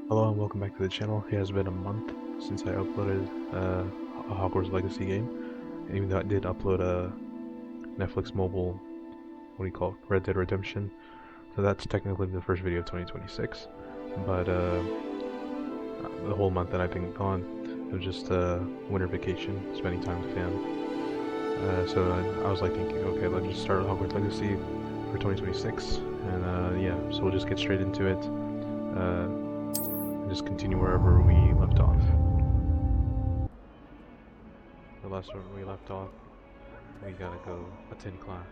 Hello and welcome back to the channel. It has been a month since I uploaded a Hogwarts Legacy game. And even though I did upload a Netflix mobile, what do you call it, Red Dead Redemption. So that's technically the first video of 2026. But the whole month that I've been gone, it was just winter vacation, spending time with fam. So I was like thinking, okay, let's just start Hogwarts Legacy for 2026. And yeah, so we'll just get straight into it. Just continue wherever we left off. The last one we left off, we gotta go attend class.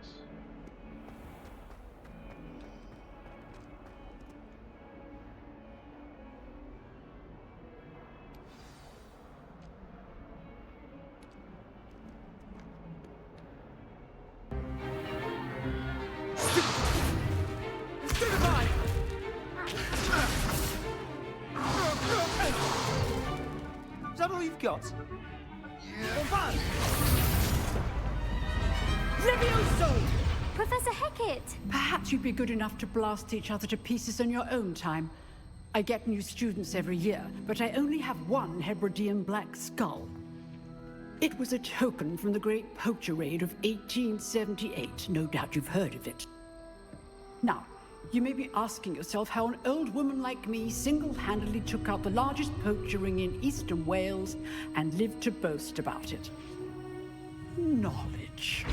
Is that all you've got? Levioso! Professor Hecat! Perhaps you'd be good enough to blast each other to pieces in your own time. I get new students every year, but I only have one Hebridean black skull. It was a token from the Great Poacher Raid of 1878. No doubt you've heard of it. Now, you may be asking yourself how an old woman like me single-handedly took out the largest poacher ring in eastern Wales and lived to boast about it. Knowledge.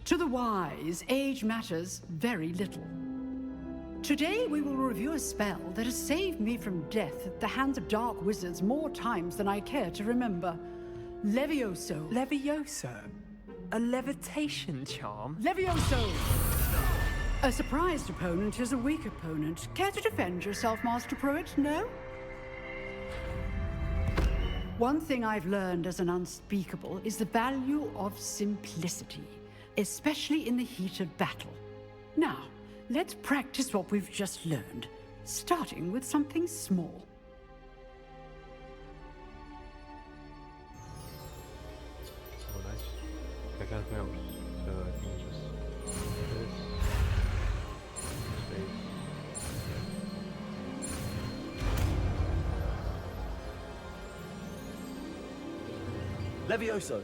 To the wise, age matters very little. Today we will review a spell that has saved me from death at the hands of dark wizards more times than I care to remember. Levioso. Levioso? A levitation charm? Levioso! A surprised opponent is a weak opponent. Care to defend yourself, Master Pruitt? No? One thing I've learned as an unspeakable is the value of simplicity, especially in the heat of battle. Now, let's practice what we've just learned, starting with something small. Oh, nice. I got mouse, so I think it's just this. Space. Levioso.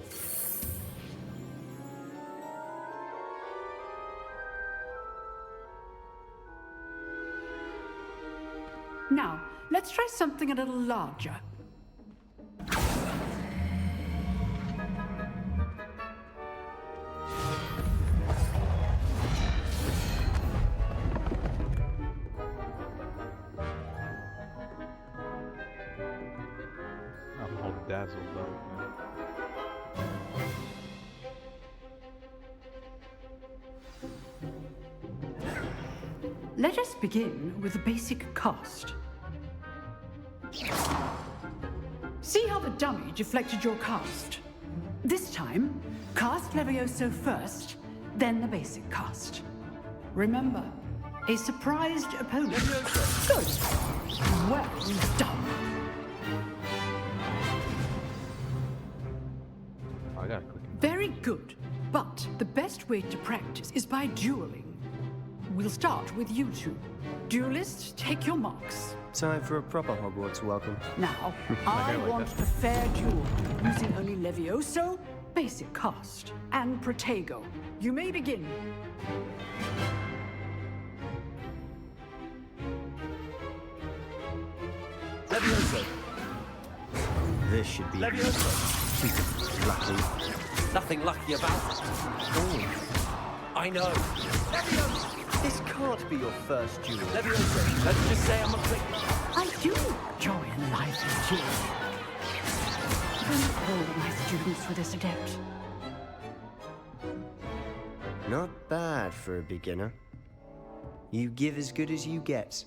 Now, let's try something a little larger. I'm all dazzled though. Let us begin with the basic cast. See how the dummy deflected your cast? This time, cast Levioso first, then the basic cast. Remember, a surprised opponent. Good. Well done. Oh, I gotta click. Very good. But the best way to practice is by dueling. We'll start with you two. Duelists, take your marks. Time for a proper Hogwarts welcome. Now, I I like want that. a fair duel, using only Levioso, basic cast, and Protego. You may begin. Levioso. This should be Levioso. lucky. Nothing lucky about it. Oh, I know. Levioso. This can't be your first duel. Levioso, let's just say I'm a quick... I do enjoy a lively duel. Don't all my students for this adept. Not bad for a beginner. You give as good as you get.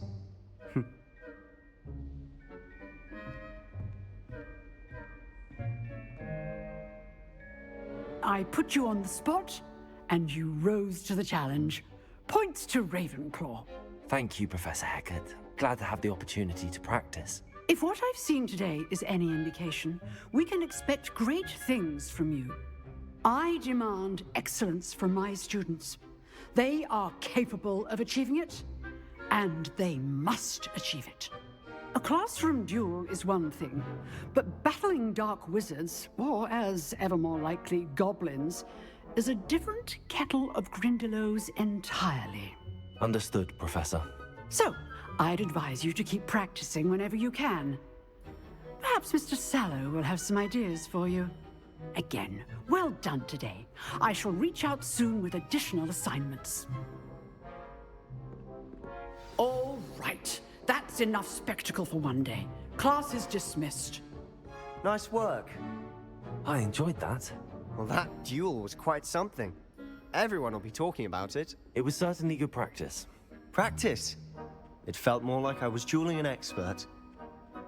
I put you on the spot, and you rose to the challenge. Points to Ravenclaw. Thank you, Professor Hecat. Glad to have the opportunity to practice. If what I've seen today is any indication, we can expect great things from you. I demand excellence from my students. They are capable of achieving it, and they must achieve it. A classroom duel is one thing, but battling dark wizards, or as ever more likely, goblins, is a different kettle of Grindylows entirely. Understood, Professor. So, I'd advise you to keep practicing whenever you can. Perhaps Mr. Sallow will have some ideas for you. Again, well done today. I shall reach out soon with additional assignments. All right. That's enough spectacle for one day. Class is dismissed. Nice work. I enjoyed that. Well, that duel was quite something. Everyone will be talking about it. It was certainly good practice. Practice? It felt more like I was dueling an expert.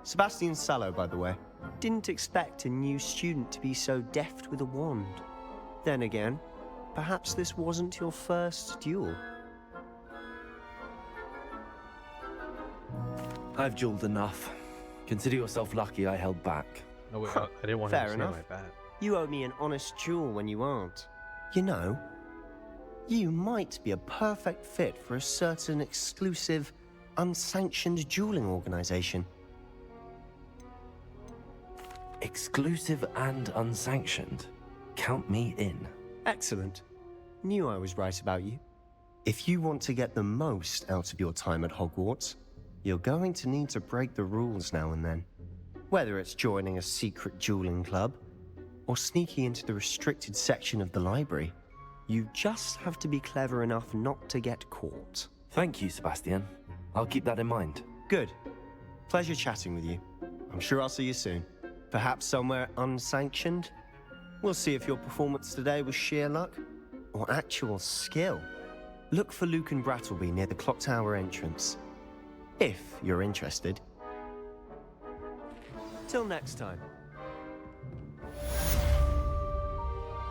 Sebastian Sallow, by the way. Didn't expect a new student to be so deft with a wand. Then again, perhaps this wasn't your first duel. I've dueled enough. Consider yourself lucky I held back. No, wait, I didn't want him Fair to enough. say my bad. You owe me an honest duel when you aren't. You know, you might be a perfect fit for a certain exclusive, unsanctioned dueling organization. Exclusive and unsanctioned. Count me in. Excellent. Knew I was right about you. If you want to get the most out of your time at Hogwarts, you're going to need to break the rules now and then. Whether it's joining a secret dueling club, or sneaking into the restricted section of the library, you just have to be clever enough not to get caught. Thank you, Sebastian. I'll keep that in mind. Good. Pleasure chatting with you. I'm sure I'll see you soon. Perhaps somewhere unsanctioned? We'll see if your performance today was sheer luck, or actual skill. Look for Luke and Brattleby near the clock tower entrance. If you're interested. Till next time.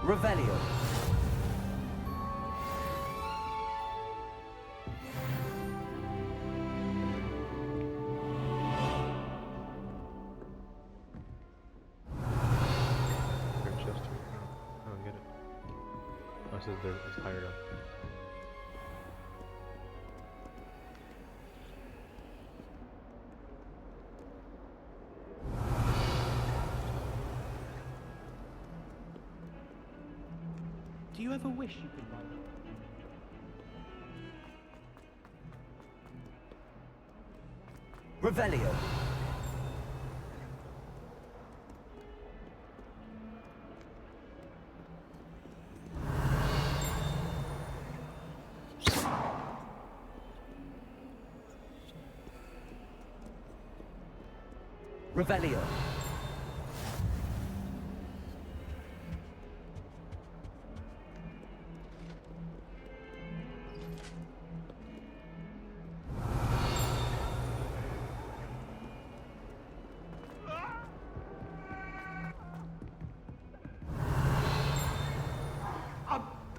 Revelio. Chester. I don't get it. Oh, it says it's hired up. Do you ever wish you could write? Revelio. Revelio.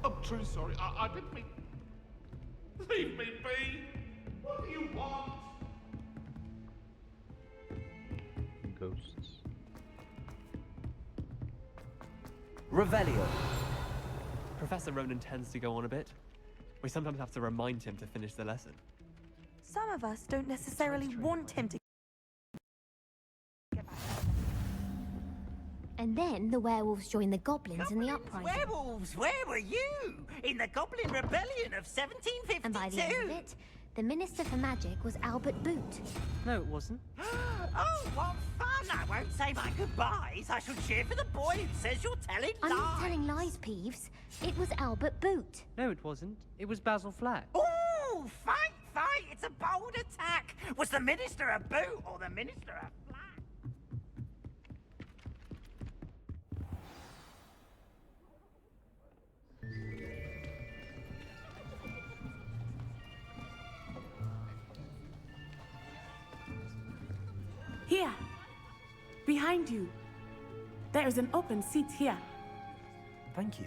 I'm truly sorry. I didn't mean... Leave me be. What do you want? Ghosts. Revelio. Professor Ronan tends to go on a bit. We sometimes have to remind him to finish the lesson. Some of us don't necessarily want him to get back. And then the werewolves joined the goblins in the uprising. Werewolves, where were you? In the Goblin Rebellion of 1752? And by the end of it, the Minister for Magic was Albert Boot. No, it wasn't. Oh, what fun! I won't say my goodbyes. I shall cheer for the boy who says you're telling I'm lies. not telling lies, Peeves. It was Albert Boot. No, it wasn't. It was Basil Flack. Ooh, fight, fight! It's a bold attack. Was the Minister a boot or the Minister a flack? Here, behind you. There is an open seat here. Thank you.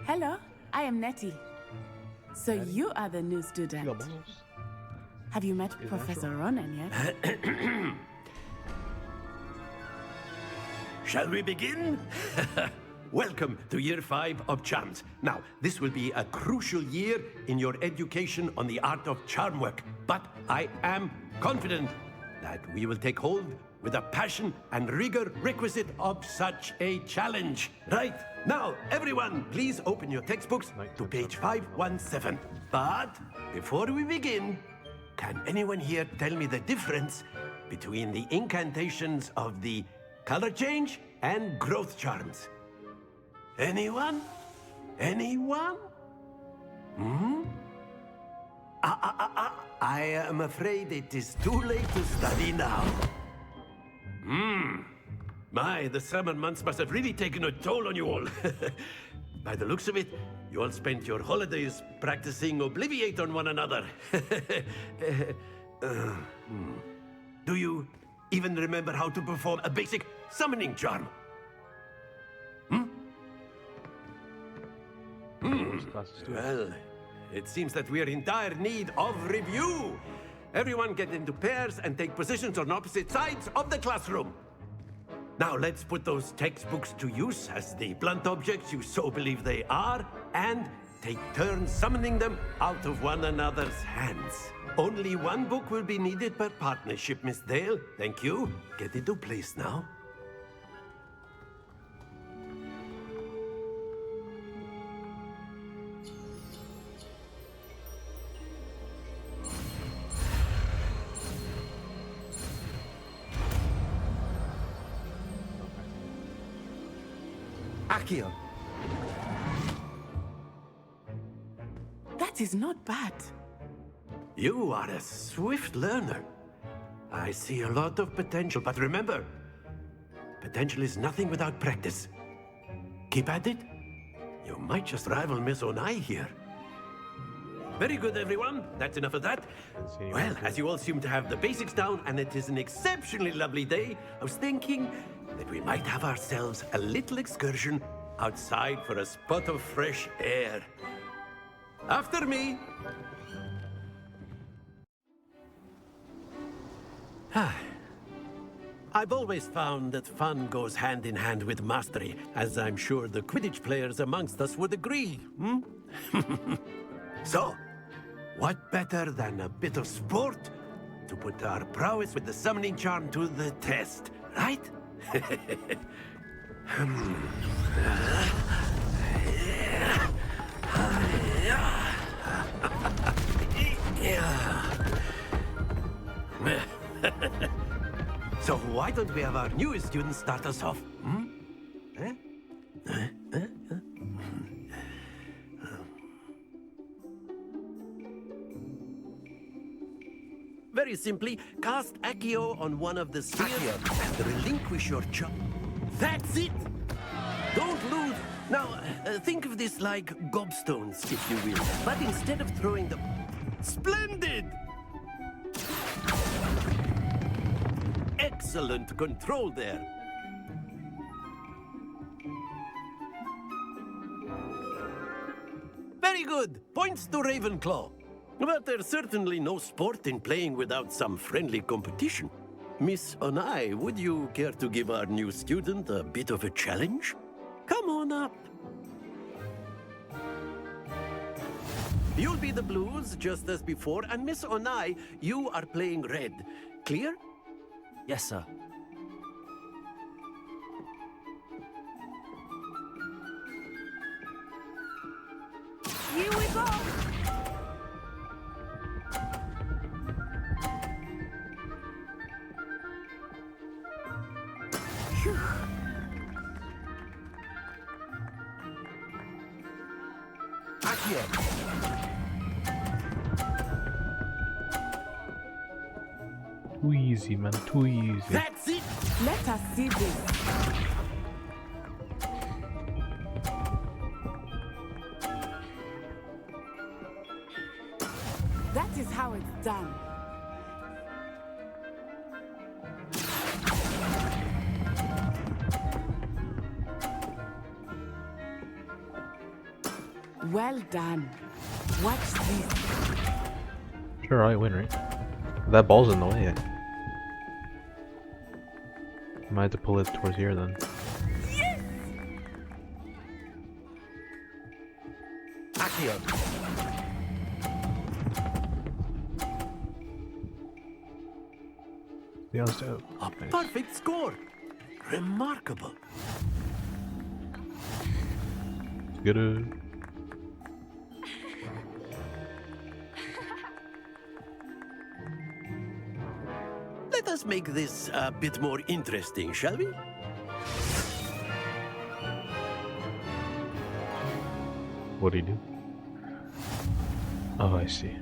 Hello, I am Nettie. So you are the new student. Vamos. Have you met Is Professor natural. Ronan yet? Shall we begin? welcome to year 5 of charms. Now, this will be a crucial year in your education on the art of charm work, but I am confident that we will take hold with the passion and rigor requisite of such a challenge. Right, now, everyone, please open your textbooks to page 517. But before we begin, can anyone here tell me the difference between the incantations of the color change and growth charms? Anyone? Anyone? I am afraid it is too late to study now. My, the summer months must have really taken a toll on you all. By the looks of it, you all spent your holidays practicing Obliviate on one another. Do you even remember how to perform a basic summoning charm? Well, it seems that we are in dire need of review. Everyone get into pairs and take positions on opposite sides of the classroom. Now let's put those textbooks to use as the blunt objects you so believe they are, and take turns summoning them out of one another's hands. Only one book will be needed per partnership, Miss Dale. Thank you. Get into place now. Accio. That is not bad. You are a swift learner. I see a lot of potential, but remember, potential is nothing without practice. Keep at it. You might just rival Miss Onai here. Very good, everyone. That's enough of that. Well, as you all seem to have the basics down, and it is an exceptionally lovely day, I was thinking that we might have ourselves a little excursion outside for a spot of fresh air. After me. I've always found that fun goes hand in hand with mastery, as I'm sure the Quidditch players amongst us would agree. So, what better than a bit of sport to put our prowess with the summoning charm to the test, right? So why don't we have our newest student start us off? Very simply, cast Accio on one of the spheres and relinquish your charm. That's it! Don't lose. Now, think of this like gobstones, if you will. But instead of throwing them... Splendid! Excellent control there. Very good. Points to Ravenclaw. But there's certainly no sport in playing without some friendly competition. Miss Onai, would you care to give our new student a bit of a challenge? Come on up. You'll be the blues, just as before, and Miss Onai, you are playing red. Clear? Yes, sir. Here we go! Too easy, man. Too easy. That's it! Let us see this. That is how it's done. Well done. Watch this. Sure, I win, right? That ball's in the way. I might have to pull it towards here then. Yes! Accio. Yeah, let's do it. A perfect score. Remarkable. Get it. Let us make this a bit more interesting, shall we? What do you do? Oh, I see.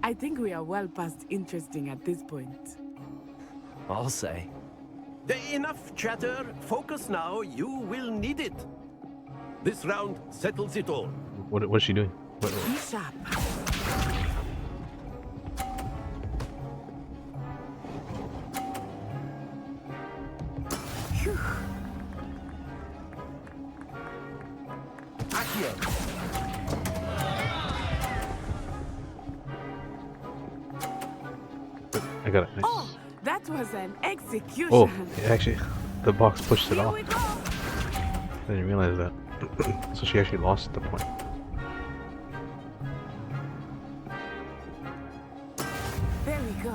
I think we are well past interesting at this point. I'll say. Enough chatter. Focus now. You will need it. This round settles it all. What's she doing? What? Be sharp. Phew. Accio. I got it. Nice. Oh, that was an execution. Oh, actually, the box pushed it Here off. we go. I didn't realize that. So she actually lost the point. There we go.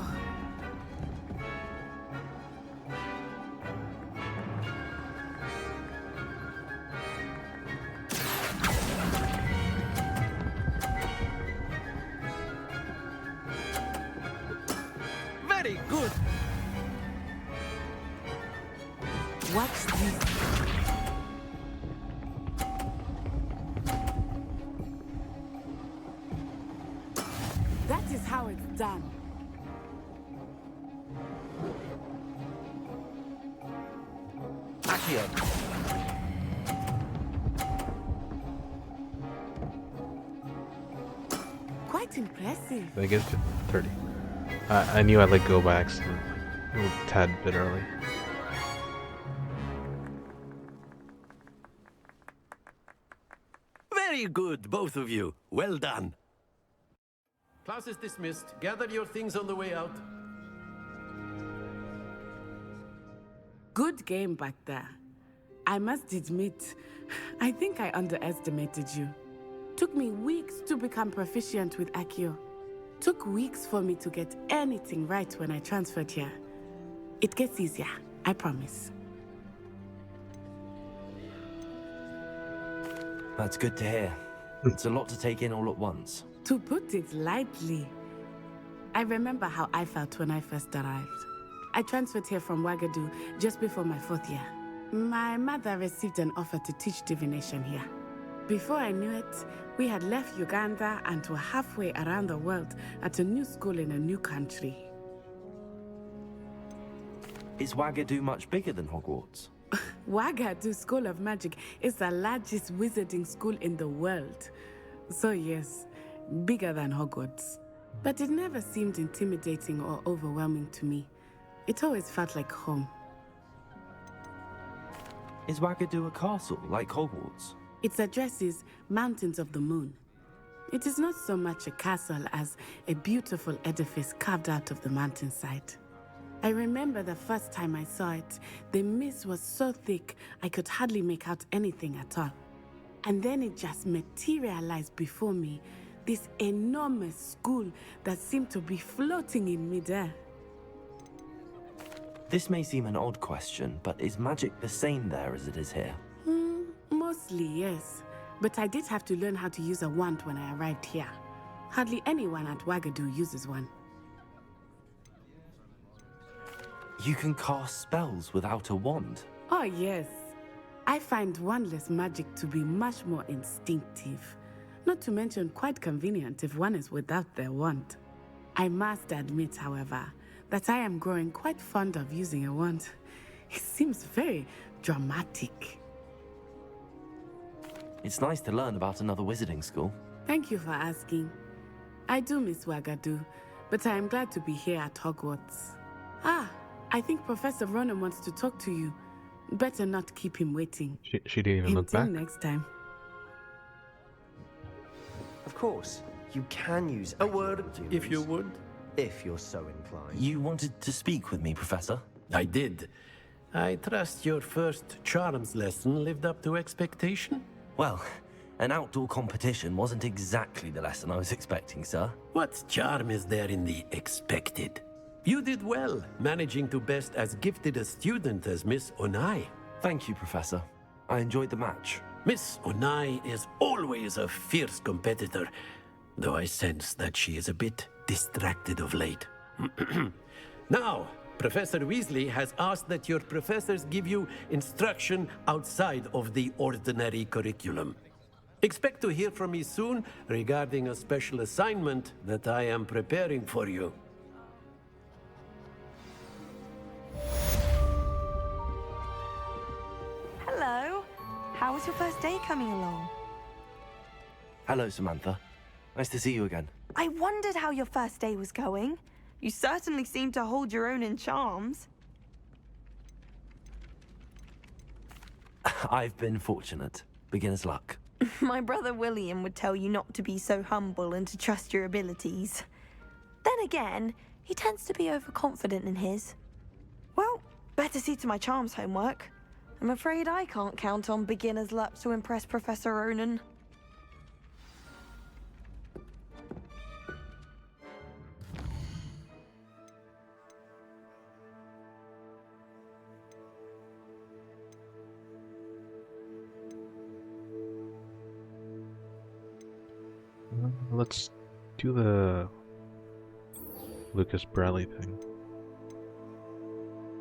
Very good. Watch this. That is how it's done. Accio. Quite impressive. I guess 30. I knew I'd let go by accident, like, a little tad bit early. Very good, both of you. Well done. Class is dismissed. Gather your things on the way out. Good game back there. I must admit, I think I underestimated you. Took me weeks to become proficient with Accio. Took weeks for me to get anything right when I transferred here. It gets easier, I promise. That's good to hear. It's a lot to take in all at once. To put it lightly, I remember how I felt when I first arrived. I transferred here from Ouagadougou just before my 4th year. My mother received an offer to teach divination here. Before I knew it, we had left Uganda and were halfway around the world at a new school in a new country. Is Ouagadougou much bigger than Hogwarts? Ouagadougou School of Magic is the largest wizarding school in the world. So yes, bigger than Hogwarts. But it never seemed intimidating or overwhelming to me. It always felt like home. Is Ouagadougou a castle, like Hogwarts? Its address is Mountains of the Moon. It is not so much a castle as a beautiful edifice carved out of the mountainside. I remember the first time I saw it, the mist was so thick I could hardly make out anything at all. And then it just materialized before me, this enormous school that seemed to be floating in midair. This may seem an odd question, but is magic the same there as it is here? Mostly, yes. But I did have to learn how to use a wand when I arrived here. Hardly anyone at Ouagadougou uses one. You can cast spells without a wand? Oh, yes. I find wandless magic to be much more instinctive. Not to mention quite convenient if one is without their wand. I must admit, however, that I am growing quite fond of using a wand. It seems very dramatic. It's nice to learn about another wizarding school. Thank you for asking. I do miss Ouagadougou, but I am glad to be here at Hogwarts. Ah, I think Professor Ronan wants to talk to you. Better not keep him waiting. She didn't even look back. Until next time. Of course, you can use A word, if you would. if you're so inclined. You wanted to speak with me, Professor? I did. I trust your first charms lesson lived up to expectation? Well, An outdoor competition wasn't exactly the lesson I was expecting, sir. What charm is there in the expected? You did well, managing to best as gifted a student as Miss Onai. Thank you, Professor. I enjoyed the match. Miss Onai is always a fierce competitor, though I sense that she is a bit distracted of late. Now, Professor Weasley has asked that your professors give you instruction outside of the ordinary curriculum. Expect to hear from me soon regarding a special assignment that I am preparing for you. Hello. How was your first day coming along? Hello, Samantha. Nice to see you again. I wondered how your first day was going. You certainly seem to hold your own in charms. I've been fortunate. Beginner's luck. My brother William would tell you not to be so humble and to trust your abilities. Then again, he tends to be overconfident in his. Well, better see to my charms homework. I'm afraid I can't count on beginner's luck to impress Professor Ronan. Let's do the Lucas Bradley thing.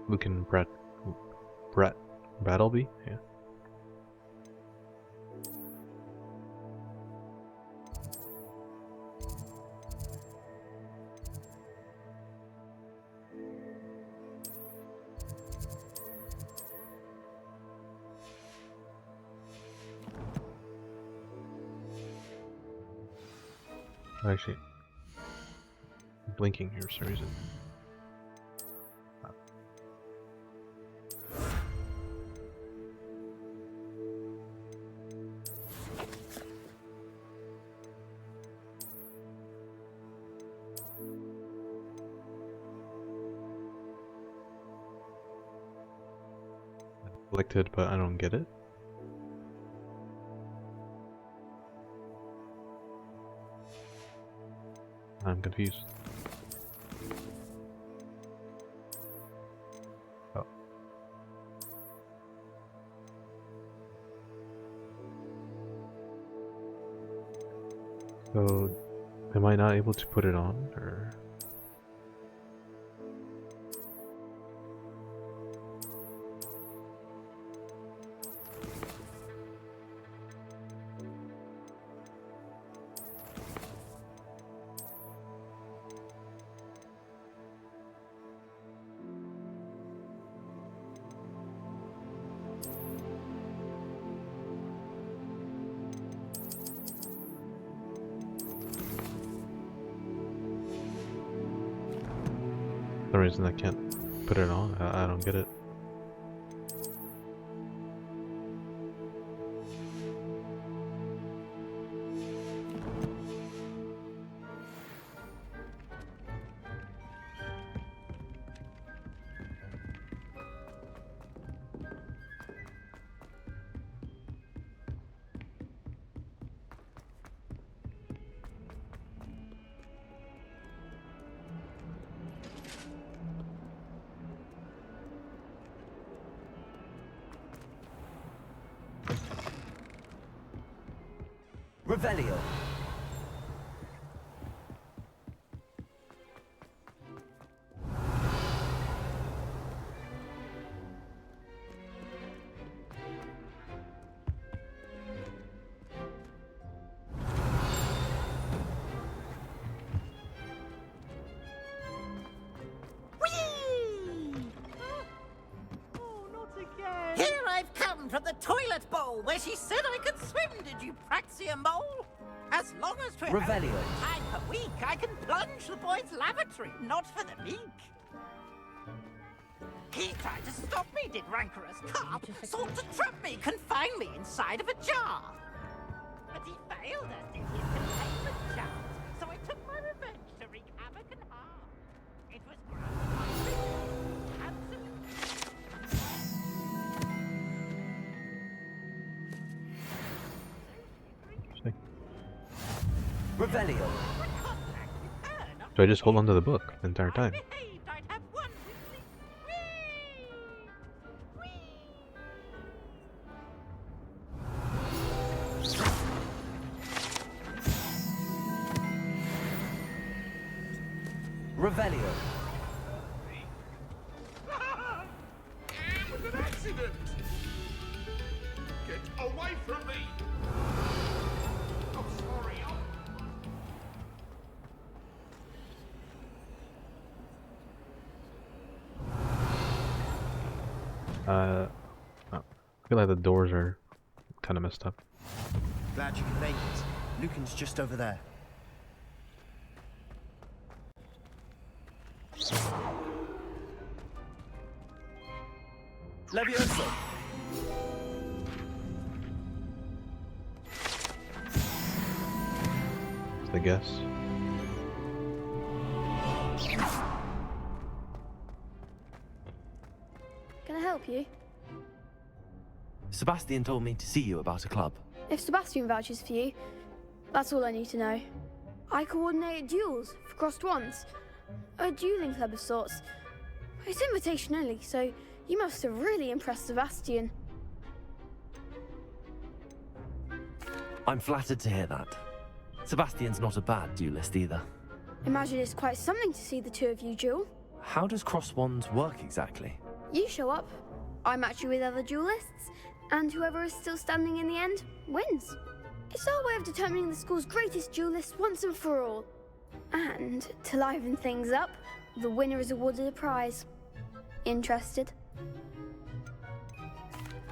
Luke and Brett Brattleby? Yeah. Actually, blinking here for some reason. Selected, but I don't get it. I'm confused. Oh. So, am I not able to put it on, or? For some reason I can't put it on. I don't get it. Revelio. Here I've come from the toilet bowl where she said I could swim, did you praxia mole? As long as we're Revelio. open time per week, I can plunge the boys' lavatory, not for the meek. He tried to stop me, did rancorous carp, sought to trap me, confine me inside of a jar. But he failed us in his containment charms, so I took my revenge to wreak havoc and harm. It was absolutely Revelio. So I just hold on to the book the entire time. Revelio. It was an accident! Get away from me! I'm sorry. I feel like the doors are kind of messed up. Glad you can make it. Lucan's just over there. Levioso. I guess. Can I help you? Sebastian told me to see you about a club. If Sebastian vouches for you, that's all I need to know. I coordinate duels for crossed wands. A dueling club of sorts. It's invitation only, so you must have really impressed Sebastian. I'm flattered to hear that. Sebastian's not a bad duelist either. Imagine it's quite something to see the two of you duel. How does cross wands work exactly? You show up, I match you with other duelists, and whoever is still standing in the end wins. It's our way of determining the school's greatest duelist once and for all. And to liven things up, the winner is awarded a prize. Interested?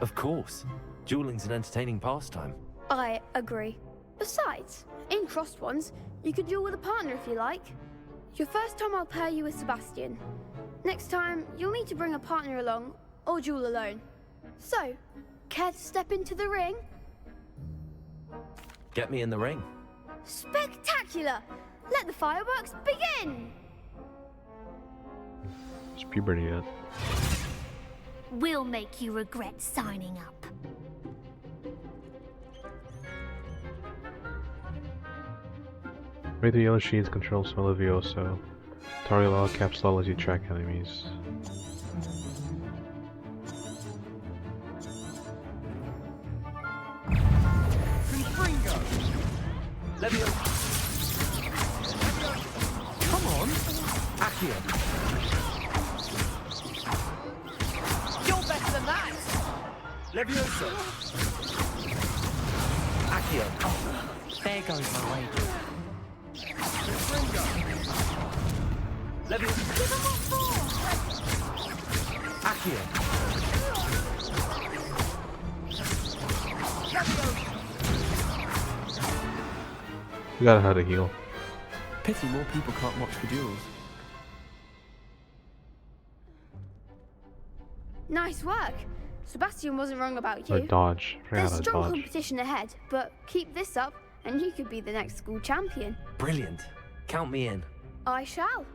Of course. Dueling's an entertaining pastime. I agree. Besides, in crossed ones, you could duel with a partner if you like. Your first time I'll pair you with Sebastian. Next time, you'll need to bring a partner along, or duel alone. So, care to step into the ring? Get me in the ring. Spectacular! Let the fireworks begin! It's puberty yet. We'll make you regret signing up. Rate the yellow sheets controls Levioso. Target all caps lock as you track enemies. Levioso. Come on. Accio. You're better than that! Levioso. Accio. There goes my way. Levioso. Give him what for! Accio. You gotta know how to heal. Pity more people can't watch the duels. Nice work! Sebastian wasn't wrong about you. Or dodge. I forgot There's how to strong dodge. competition ahead, but keep this up and you could be the next school champion. Brilliant. Count me in. I shall.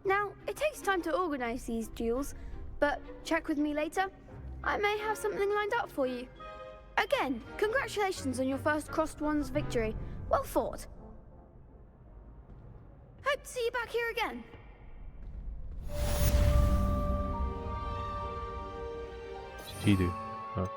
Now, it takes time to organise these duels, but check with me later. I may have something lined up for you. Again, congratulations on your first crossed wands victory. Well fought. Hope to see you back here again. What's he do? Oh.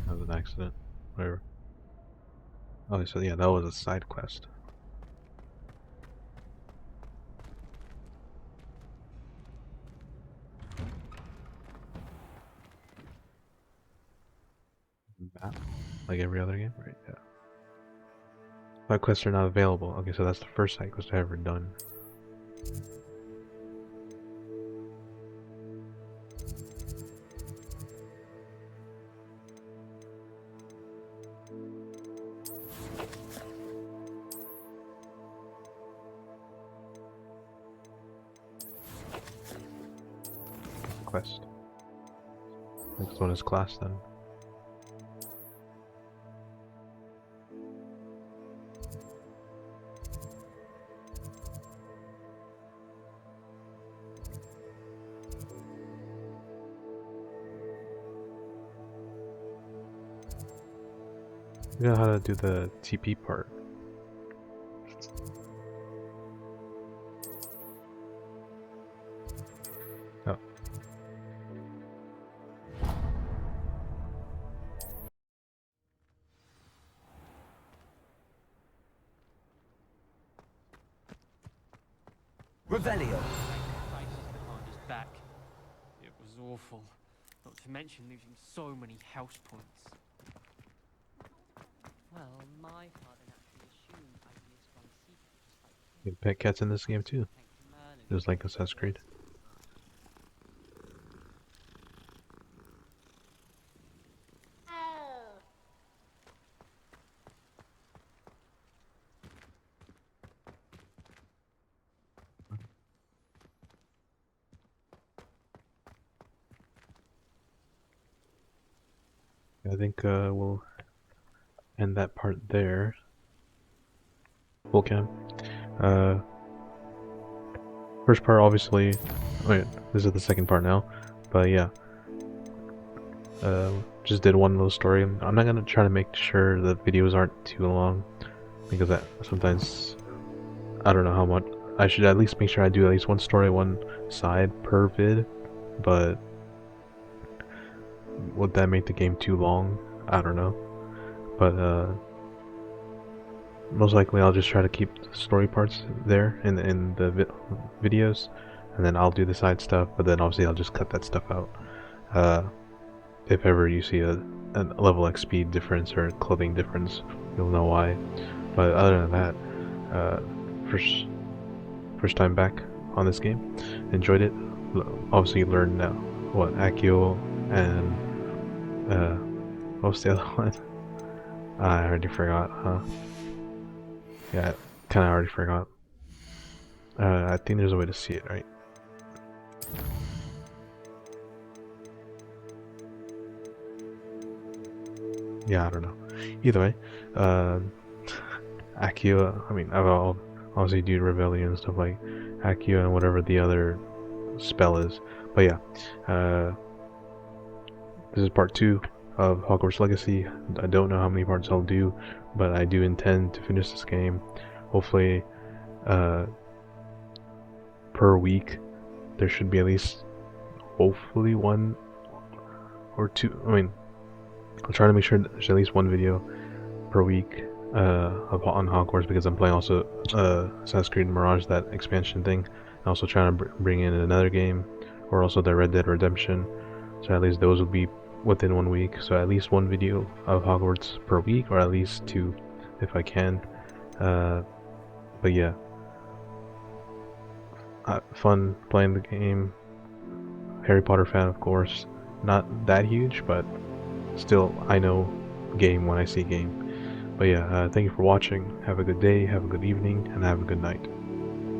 That was an accident. Whatever. Oh, so yeah, that was a side quest. Map, like every other game, right? Yeah. Side quests are not available. Okay, so that's the first side quest I've ever done. Quest. Next one is class then. You know how to do the TP part. Oh. Revelio. Behind his back. It was awful. Not to mention losing so many house points. Well, my father naturally assumed I'd be a strong seeker, just like You can pet cats in this game too. Just like Assassin's Creed. I think we'll end that part there. Full cam. First part, obviously. Wait, this is the second part now. But yeah, just did one little story. I'm not gonna try to make sure the videos aren't too long because that sometimes I don't know how much. I should at least make sure I do at least one story, one side per vid. But would that make the game too long? I don't know. But most likely I'll just try to keep the story parts there in the videos, and then I'll do the side stuff. But then obviously I'll just cut that stuff out. If ever you see a level XP difference or clothing difference, you'll know why. But other than that, first time back on this game, enjoyed it. Obviously learned now what Accio and what was the other one? I already forgot, huh? Yeah, kinda already forgot. I think there's a way to see it, right? Yeah, I don't know. Either way, Accio, I mean, I'll obviously do Rebellion and stuff like Accio and whatever the other spell is. But yeah, this is part 2 of Hogwarts Legacy. I don't know how many parts I'll do, but I do intend to finish this game. Hopefully, per week, there should be at least, hopefully, 1 or 2. I mean, I'll try to make sure there's at least 1 video per week on Hogwarts, because I'm playing also Assassin's Creed Mirage, that expansion thing. I'm also trying to bring in another game, or also the Red Dead Redemption. So at least those will be within 1 week. So at least 1 video of Hogwarts per week, or at least 2 if I can. But yeah, fun playing the game. Harry Potter fan, of course. Not that huge, but still, I know game when I see game. But yeah, thank you for watching. Have a good day, have a good evening, and have a good night.